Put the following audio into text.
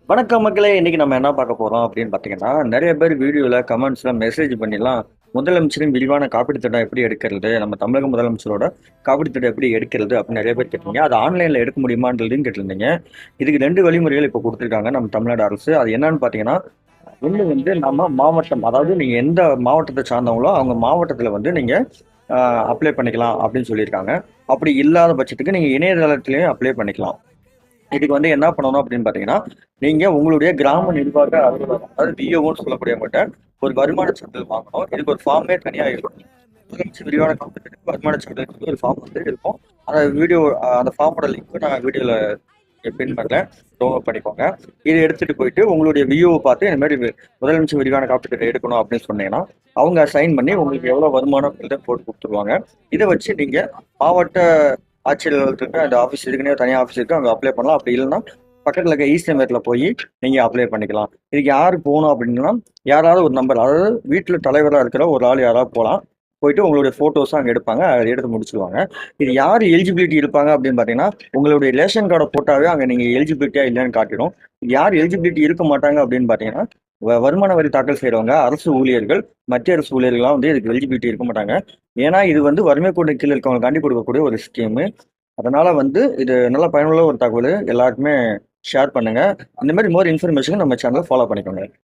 வணக்கம் மக்களே! இன்னைக்கு நம்ம என்ன பார்க்க போறோம் அப்படின்னு பார்த்தீங்கன்னா, நெறைய பேர் வீடியோல, கமெண்ட்ஸ்ல மெசேஜ் பண்ணிலாம் முதலமைச்சரின் விரிவான காப்பீட்டுத் திட்டம் எப்படி எடுக்கிறது? நம்ம தமிழக முதலமைச்சரோட காப்பீட்டுத் திட்டம் எப்படி எடுக்கிறது? அப்படின்னு நெறைய பேர் கேட்டீங்க. அது ஆன்லைன்ல எடுக்க முடியுமான்றதையும் கேட்டிருந்தீங்க. இதுக்கு 2 வழிமுறைகள் இப்போ குடுத்துருக்காங்க நம்ம தமிழ்நாடு அரசு. அது என்னன்னு பார்த்தீங்கன்னா, ஒண்ணு வந்து நம்ம மாவட்டம், அதாவது நீங்க எந்த மாவட்டத்த சார்ந்தவங்களோ, அவங்க மாவட்டத்தில வந்து நீங்க அ அப்ளை பண்ணிக்கலாம் அப்படின்னு சொல்லியிருக்காங்க. அப்படி இல்லாத பட்சத்துக்கு நீங்க இணையதளத்திலேயும் அப்ளை பண்ணிக்கலாம். இதுக்கு வந்து என்ன பண்ணணும் அப்படின்னு பார்த்தீங்கன்னா, நீங்க உங்களுடைய கிராம நிர்வாக அலுவலர், அதாவது விஏஓன்னு சொல்லக்கூடியவங்கட்ட ஒரு வருமான சான்றிதழ் வாங்கணும். இதுக்கு ஒரு ஃபார்மே தனியா இருக்கும். முதலமைச்சர் விரிவான காப்பீட்டுக்கு வருமான சான்றிதழ் சொல்லி ஒரு ஃபார்ம் வந்து இருக்கும். அந்த வீடியோ அந்த ஃபார்மோட லிங்க் நான் வீடியோல பின் பண்றேன். டவுன்லோட் பண்ணிக்கோங்க. இத எடுத்துட்டு போயிட்டு உங்களுடைய விஏஓ பார்த்து இந்த மாரி முதலமைச்சர் விரிவான காப்பீட்டு திட்டம் எடுக்கணும் அப்படின்னு சொன்னீங்கன்னா, அவங்க சைன் பண்ணி உங்களுக்கு எவ்வளவு வருமானம்ன்றத போட்டு குடுத்துருவாங்க. இத வச்சு நீங்க மாவட்ட ஆட்சியர் அலுவலகத்துக்கு அந்த ஆஃபீஸ் இருக்குன்னே தனியா ஆஃபீஸ் இருக்கு. அங்க அப்ளை பண்ணலாம். அப்படி இல்லன்னா, பக்கத்துல இருக்க இ-சேவையத்துல போயி நீங்க அப்ளை பண்ணிக்கலாம். இதுக்கு யாரு போணும் அப்படின்னா, யாராவது ஒரு நபர், அதாவது வீட்ல தலைவரா இருக்கிற ஒரு ஆள் யாராவது போலாம். போயிட்டு உங்களுடைய ஃபோட்டோஸ அங்க எடுப்பாங்க. அத எடுத்து முடிச்சுருவாங்க. இது யாரு எலிஜிபிலிட்டி இருப்பாங்க அப்படின்னு பார்த்தீங்கன்னா, உங்களுடைய ரேஷன் கார்ட போட்டாவே அங்க நீங்க எலிஜிபிலிட்டியா இல்லையான்னு காட்டிடும். யார் எலிஜிபிலிட்டி இருக்க மாட்டாங்க அப்படின்னு பார்த்தீங்கன்னா, வருமான வரி தாக்கல் செய்றவங்க, அரசு ஊழியர்கள், மத்திய அரசு ஊழியர்கள்லாம் வந்து இதுக்கு எலிஜிபிலிட்டி இருக்க மாட்டாங்க. ஏன்னா, இது வந்து வறுமை கோட்டுக்கு கீழ இருக்கவங்களுக்காண்டி கொடுக்கக்கூடிய ஒரு ஸ்கீமு. அதனால வந்து இது நல்ல பயனுள்ள ஒரு தகவலு. எல்லாருக்குமே ஷேர் பண்ணுங்க. இந்த மாரி மோர் இன்ஃபர்மேஷன் நம்ம சேனல ஃபாலோ பண்ணிக்கோங்க.